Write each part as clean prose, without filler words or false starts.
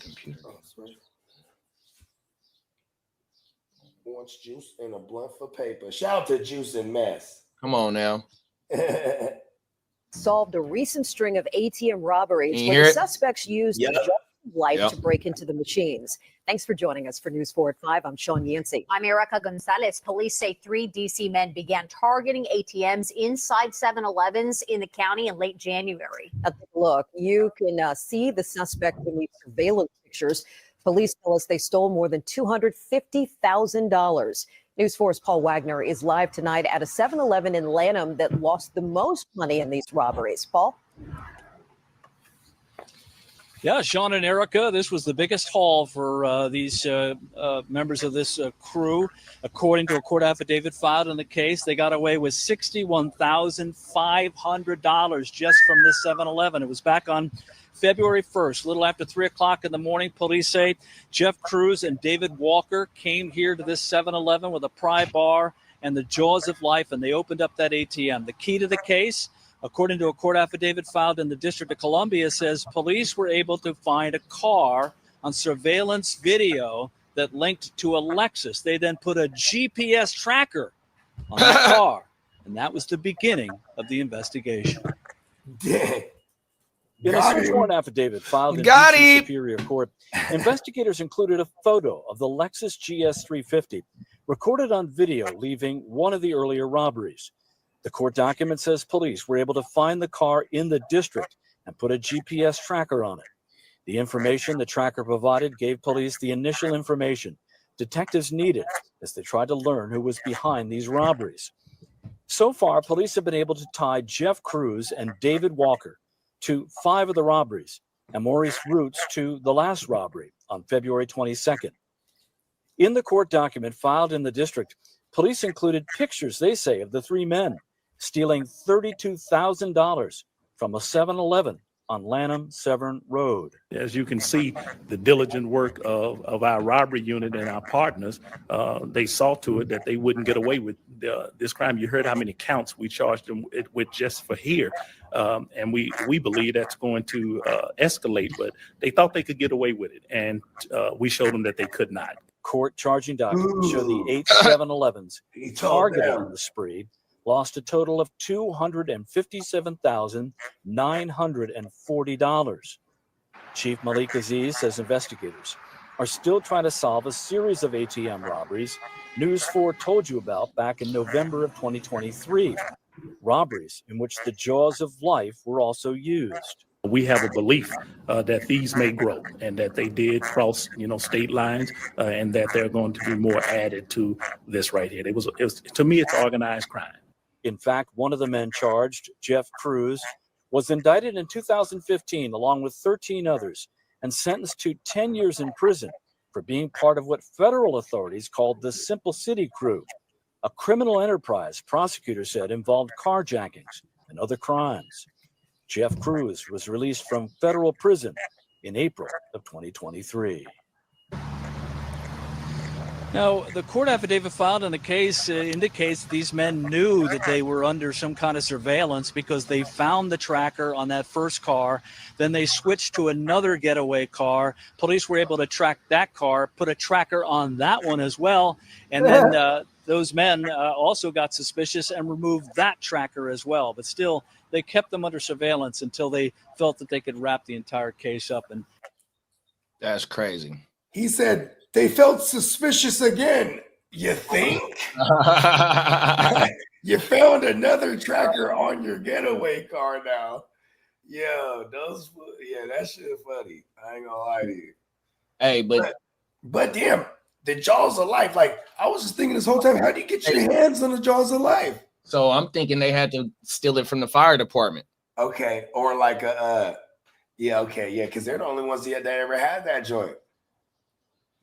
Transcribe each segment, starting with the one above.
computer. Oh, sorry. Orange juice and a blunt for paper. Shout out to Juice and Mess. Come on now. Solved a recent string of ATM robberies Can you where hear the it? suspects used Yep. the jaws of life Yep. to break into the machines. Thanks for joining us for News 4 at 5. I'm Sean Yancey. I'm Erica Gonzalez. Police say 3 D.C. men began targeting ATMs inside 7-Elevens in the county in late January. Now, take a look. You can see the suspect beneath surveillance pictures. Police tell us they stole more than $250,000. News 4's Paul Wagner is live tonight at a 7-Eleven in Lanham that lost the most money in these robberies. Paul? Yeah, Sean and Erica, this was the biggest haul for these members of this crew. According to a court affidavit filed in the case, they got away with $61,500 just from this 7-Eleven. It was back on February 1st, a little after 3 o'clock in the morning. Police say Jeff Cruz and David Walker came here to this 7-Eleven with a pry bar and the jaws of life, and they opened up that ATM. The key to the case, according to a court affidavit filed in the District of Columbia, says police were able to find a car on surveillance video that linked to a Lexus. They then put a GPS tracker on that car, and that was the beginning of the investigation. Dang. In a search warrant affidavit filed in Got DC him. Superior Court, investigators included a photo of the Lexus GS350 recorded on video leaving one of the earlier robberies. The court document says police were able to find the car in the district and put a GPS tracker on it. The information the tracker provided gave police the initial information detectives needed as they tried to learn who was behind these robberies. So far, police have been able to tie Jeff Cruz and David Walker to 5 of the robberies and Maurice Roots to the last robbery on February 22nd. In the court document filed in the district, police included pictures, they say, of the 3 men stealing $32,000 from a 7-Eleven on Lanham Severn Road. As you can see, the diligent work of our robbery unit and our partners, they saw to it that they wouldn't get away with this crime. You heard how many counts we charged them with just for here. And we believe that's going to escalate, but they thought they could get away with it. And we showed them that they could not. Court charging documents show the 8 7-Elevens targeted on the spree lost a total of $257,940. Chief Malik Aziz says investigators are still trying to solve a series of ATM robberies News 4 told you about back in November of 2023. Robberies in which the jaws of life were also used. We have a belief that these may grow and that they did cross, state lines, and that they're going to be more added to this right here. It was to me, it's organized crime. In fact, one of the men charged, Jeff Cruz, was indicted in 2015 along with 13 others and sentenced to 10 years in prison for being part of what federal authorities called the Simple City Crew, a criminal enterprise prosecutors said involved carjackings and other crimes. Jeff Cruz was released from federal prison in April of 2023. Now, the court affidavit filed in the case indicates these men knew that they were under some kind of surveillance because they found the tracker on that first car. Then they switched to another getaway car. Police were able to track that car, put a tracker on that one as well. And then those men also got suspicious and removed that tracker as well. But still, they kept them under surveillance until they felt that they could wrap the entire case up. And That's crazy. He said they felt suspicious again. You think? You found another tracker on your getaway car now. Yo, that shit funny. I ain't gonna lie to you. Hey, But damn, the jaws of life. Like, I was just thinking this whole time, how do you get your hands on the jaws of life? so I'm thinking they had to steal it from the fire department. Okay, or like because they're the only ones that ever had that joint.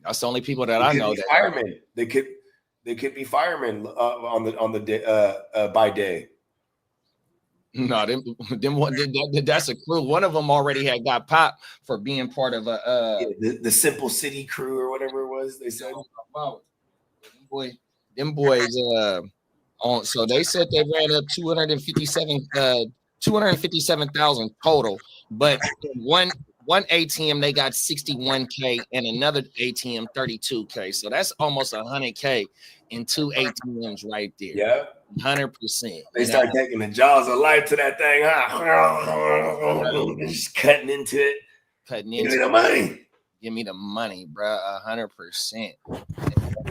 That's the only people that I know. That firemen. They could be firemen on the day, by day. No, that's a clue. One of them already had got popped for being part of the Simple City Crew or whatever it was. They said. Them boys. So they said they ran up 257,000 total, but one one ATM they got 61K and another ATM 32K. So that's almost 100K in 2 ATMs right there. Yeah. 100%. They start taking the jaws of life to that thing, huh? Just cutting into it. Cutting Give into me the money. Give me the money, bro. 100%. It was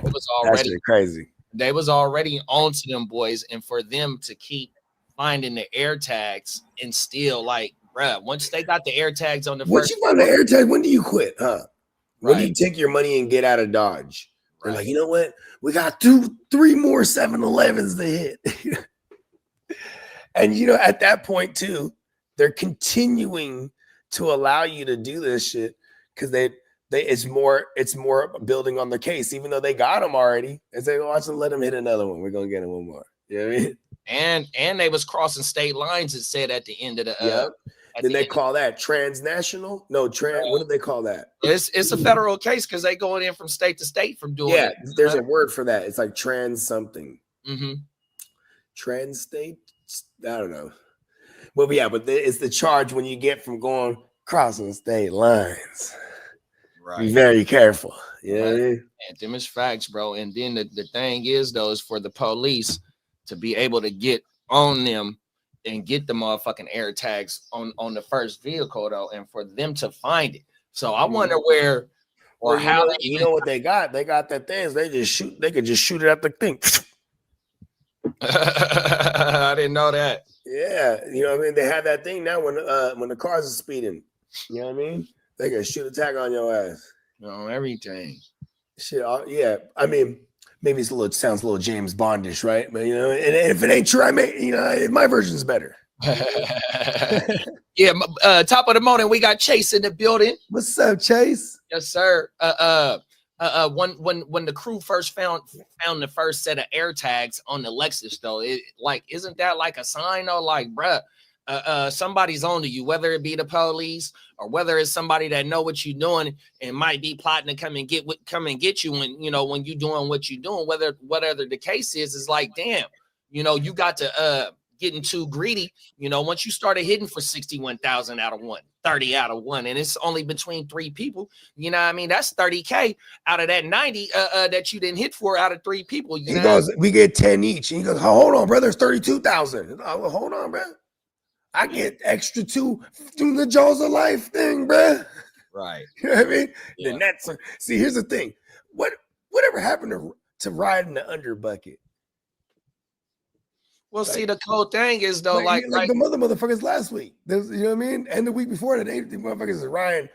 That's already crazy. they was already on to them boys, and for them to keep finding the AirTags and still like, bruh, once they got the AirTags on the Once first, you find the AirTag, when do you quit, huh? When do right, you take your money and get out of Dodge? They're right. like, you know what? We got 3 more 7-Elevens to hit. And you know, at that point too, they're continuing to allow you to do this shit because it's more building on the case, even though they got them already. And say, watch them, let them hit another one. We're gonna get him one more. You know what I mean? And they was crossing state lines. It said at the end of the Yep. Then they call that transnational. No, what do they call that? It's a federal case because they going in from state to state from doing it. There's a word for that. It's like trans something. Mm-hmm. Trans state. I don't know. Well, yeah, but it's the charge when you get from going crossing state lines. Right. Be very careful. Yeah, right. And them is facts, bro. And then the thing is, though, is for the police to be able to get on them and get the motherfucking AirTags on the first vehicle, though, and for them to find it. So I wonder where or how you know what they got? They got that thing. They could just shoot it at the thing. I didn't know that. Yeah, you know what I mean? They have that thing now when the cars are speeding. You know what I mean? They can shoot a tag on your ass. On everything. Shit, yeah. I mean, maybe sounds a little James Bondish, right? But you know, and if it ain't true, my version's better. Yeah, top of the morning, we got Chase in the building. What's up, Chase? Yes, sir. When the crew first found the first set of AirTags on the Lexus, though, isn't that like a sign, though? Like, bruh, somebody's on to you, whether it be the police or whether it's somebody that know what you're doing and might be plotting to come and get you when you're doing what you're doing. Whatever the case is like, damn, you got to getting too greedy. Once you started hitting for 61,000 out of one, 30 out of one, and it's only between 3 people, you know what I mean? That's 30K out of that 90 that you didn't hit for out of 3 people. He goes, we get 10 each. And he goes, hold on, brother, it's 32,000. Well, hold on, bro. I get extra 2 through the jaws of life thing, bro. Right. You know what I mean? Yeah. Then see, here's the thing. Whatever happened to riding the under bucket? Well, see, the cool thing is though, like the motherfuckers last week. You know what I mean? And the week before that, the motherfuckers are riding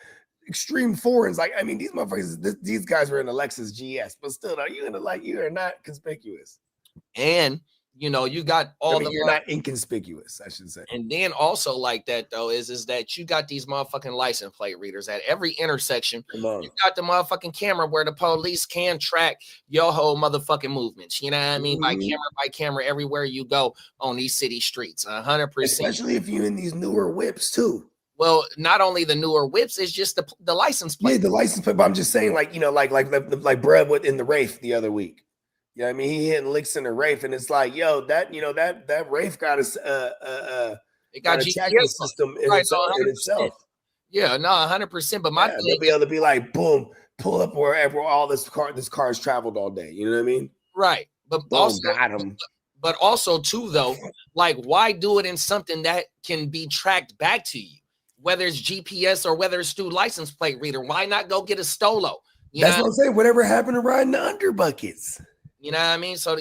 extreme foreigns. Like, I mean, these motherfuckers, these guys were in a Lexus GS, but still, though, you are not conspicuous. And you got you're not inconspicuous, I should say. And then also like that though is that you got these motherfucking license plate readers at every intersection. You got the motherfucking camera where the police can track your whole motherfucking movements. You know what I mean? Mm-hmm. By camera everywhere you go on these city streets. 100%. Especially if you're in these newer whips too. Well, not only the newer whips, it's just the license plate. Yeah, the license plate. But I'm just saying, like Brad with in the Wraith the other week. Yeah, I mean, he hitting licks in the Wraith, and it's like, yo, that Wraith got us it got a tracking system in itself. Yeah, no, 100%. But they'll be able to be like, boom, pull up wherever all this car's traveled all day. You know what I mean? Right. But boom, also got him. But also too, though, like, why do it in something that can be tracked back to you, whether it's GPS or whether it's through license plate reader? Why not go get a Stolo? That's what I'm saying. Whatever happened to riding the under buckets? You know what I mean? So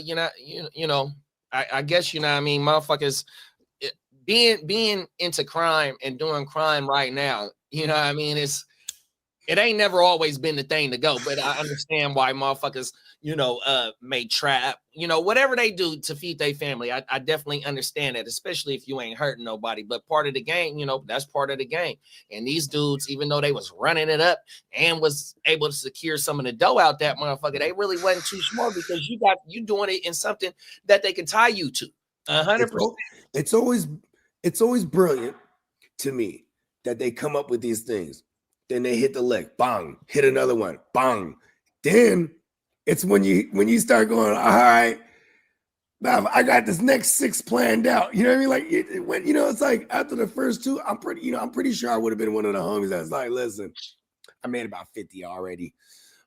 I guess, you know what I mean, motherfuckers being into crime and doing crime right now, you know what I mean? It ain't never always been the thing to go, but I understand why motherfuckers, may trap, whatever they do to feed their family. I definitely understand that, especially if you ain't hurting nobody. But part of the game, that's part of the game. And these dudes, even though they was running it up and was able to secure some of the dough out that motherfucker, they really wasn't too smart because you doing it in something that they can tie you to. 100%. It's always brilliant to me that they come up with these things. Then they hit the lick, bang, hit another one, bang. Then it's when you start going, all right, I got this next 6 planned out. You know what I mean? Like it went, it's like after the first 2, I'm pretty sure I would have been one of the homies that's like, listen, I made about 50 already.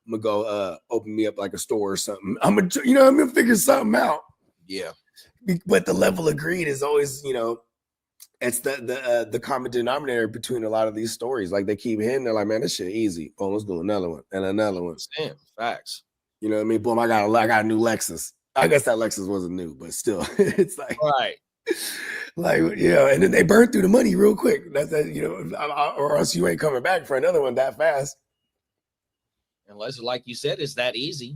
I'm gonna go open me up like a store or something. I'm gonna figure something out. Yeah. But the level of greed is always, it's the common denominator between a lot of these stories. Like they keep hitting, they're like, man, this shit easy. Oh, let's do another one and another one. Damn, facts. You know what I mean? Boom, I got a new Lexus. I guess that Lexus wasn't new, but still, it's like, right. Like, and then they burn through the money real quick. That's or else you ain't coming back for another one that fast. Unless, like you said, it's that easy.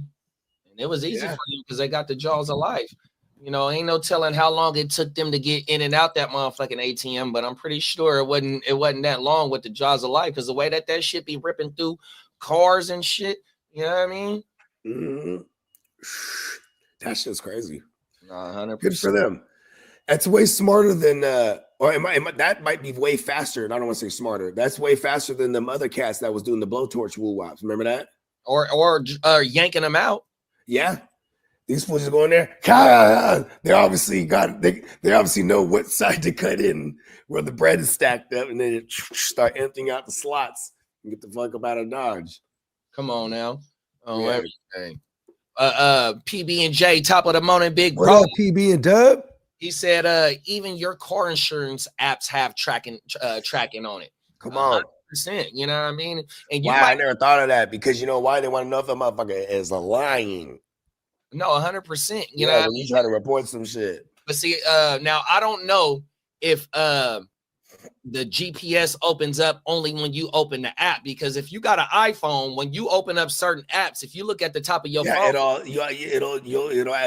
And it was easy for them because they got the jaws of life. Ain't no telling how long it took them to get in and out that motherfucking ATM, but I'm pretty sure it wasn't that long with the jaws of life because the way that shit be ripping through cars and shit, you know what I mean? Mm-hmm. That shit's crazy. 100%. Good for them. That's way smarter than, that might be way faster. And I don't want to say smarter. That's way faster than them other cats that was doing the blowtorch woo wops. Remember that? Or yanking them out. Yeah. These fools just go in there. They obviously they obviously know what side to cut in where the bread is stacked up, and then start emptying out the slots and get the fuck up out of Dodge. Come on now. Oh, yeah. Everything. PB&J, top of the morning, big what bro. Up, PB and Dub? He said, even your car insurance apps have tracking on it. Come on. 100%, you know what I mean? And I never thought of that because you know why? They want to know if the motherfucker is lying. No, 100%. You know, when you try to report some shit. But see, now I don't know if the GPS opens up only when you open the app, because if you got an iPhone, when you open up certain apps, if you look at the top of your phone, it'll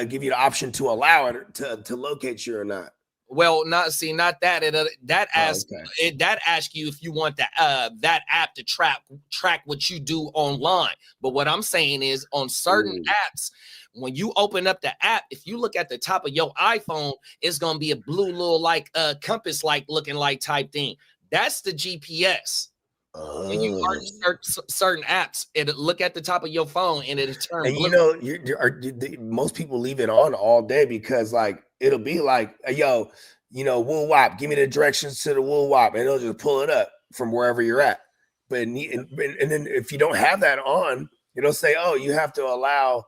give you the option to allow it to locate you or not. Well, not that that asks you if you want that app to track what you do online. But what I'm saying is on certain apps, when you open up the app, if you look at the top of your iPhone, it's gonna be a blue little like compass like looking like type thing. That's the GPS. When you search certain apps, it'll look at the top of your phone and it'll turn blue. Most people leave it on all day because like it'll be like, yo, woo wop, give me the directions to the woo wop, and it'll just pull it up from wherever you're at. But and then if you don't have that on, it'll say, oh, you have to allow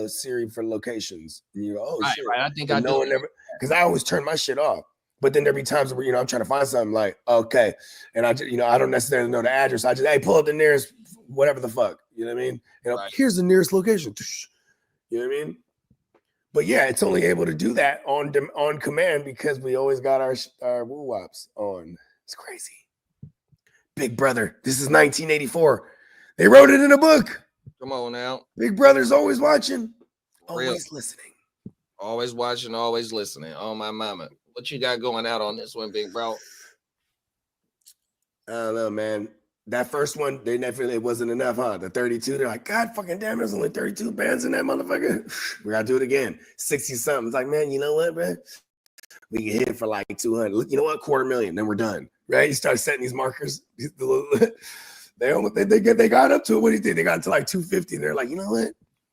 Siri for locations. And you go, oh, right, shit. Right. I think I know because I always turn my shit off. But then there'll be times where I'm trying to find something like, okay, and I don't necessarily know the address. I just pull up the nearest whatever the fuck. You know what I mean? Right. Here's the nearest location. You know what I mean? But yeah, it's only able to do that on command because we always got our woo wops on. It's crazy. Big Brother. This is 1984. They wrote it in a book. Come on now. Big Brother's always watching, always listening. Always watching, always listening. Oh, my mama. What you got going out on this one, big bro? I don't know, man. That first one, it wasn't enough, huh? The 32, they're like, God fucking damn, there's only 32 bands in that motherfucker. We gotta do it again. 60 something. It's like, man, you know what, man? We can hit it for like 200. You know what? $250,000, then we're done. Right? You start setting these markers. They got up to it. What do you think? They got to like 250, and they're like, you know what?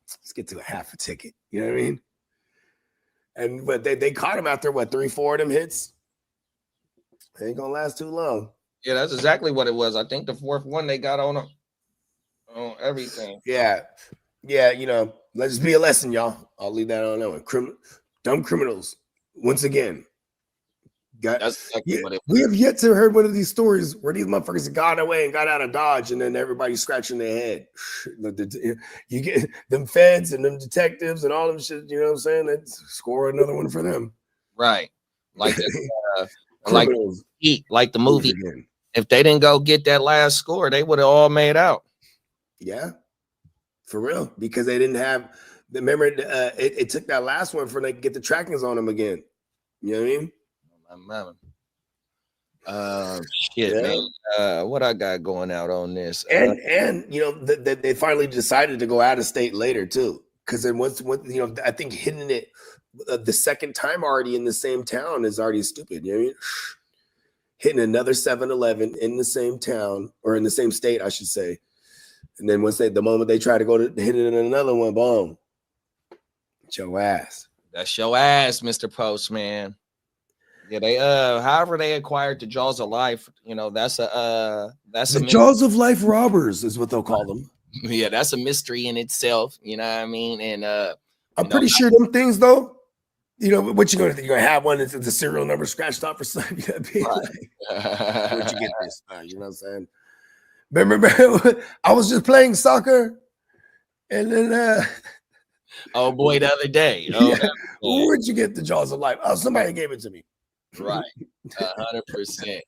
Let's get to a half a ticket. You know what I mean? But they caught him after 3-4 of them hits. They ain't gonna last too long. Yeah, that's exactly what it was. I think the fourth one they got on everything. Yeah. Let this be a lesson, y'all. I'll leave that on that one. Dumb criminals. Once again. That's exactly what it was. We have yet to heard one of these stories where these motherfuckers got away and got out of Dodge, and then everybody's scratching their head. You get them feds and them detectives and all them shit. You know what I'm saying? Let's score another one for them. Right. Like like the movie. Again. If they didn't go get that last score, they would have all made out. Yeah, for real. Because they didn't have. Remember, it took that last one for them to get the trackings on them again. You know what I mean? Shit, man. What I got going out on this? And they finally decided to go out of state later too, because then once I think hitting it the second time already in the same town is already stupid. You know what I mean? Hitting another 7-Eleven in the same town or in the same state, I should say, and then the moment they try to go to hit it in another one, boom, it's your ass. That's your ass, Mr. Postman. Yeah, they however they acquired the Jaws of Life, you know, that's the Jaws of Life robbers is what they'll call them. Yeah, that's a mystery in itself, you know what I mean? And I'm pretty sure them things though, you know, what you're gonna have one that's the serial number scratched off or something. You gotta be like, where'd you get this? You know what I'm saying? Remember, I was just playing soccer, and then oh boy, the other day. Where'd you get the Jaws of Life? Oh, somebody gave it to me. Right, 100%.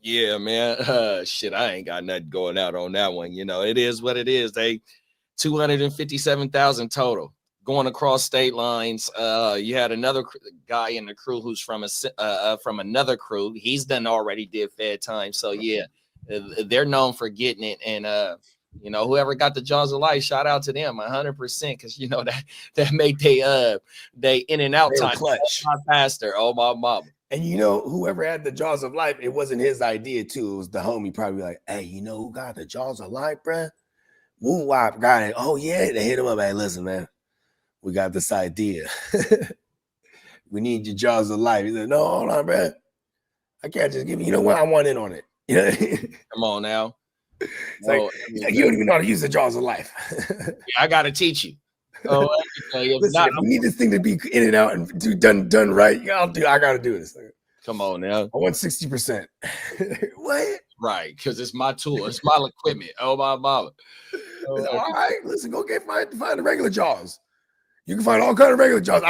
Yeah, man. Shit, I ain't got nothing going out on that one. You know, it is what it is. They 257,000 total going across state lines. You had another guy in the crew who's from another crew. He's done already did Fed time. So yeah, they're known for getting it. And you know, whoever got the Jaws of Life, shout out to them 100%, because you know that made they in and out time clutch faster. Oh my mama. And you know, whoever had the Jaws of Life, it wasn't his idea too. It was the homie probably like, hey, you know who got the Jaws of Life, bruh? Woo wop got it. Oh yeah, they hit him up. Hey, listen, man, we got this idea. We need your Jaws of Life. He said, no, hold on, bruh. I can't just give you. You know what? I want in on it. You know? Come on now. Like, you don't even know how to use the Jaws of Life. Yeah, I gotta teach you. Oh, listen, if we need this thing to be in and out and done right. I gotta do this. Come on now. I want 60%. What? Right, because it's my tool, it's my equipment. Oh my mama. All right, listen, go find the regular Jaws. You can find all kind of regular Jaws. I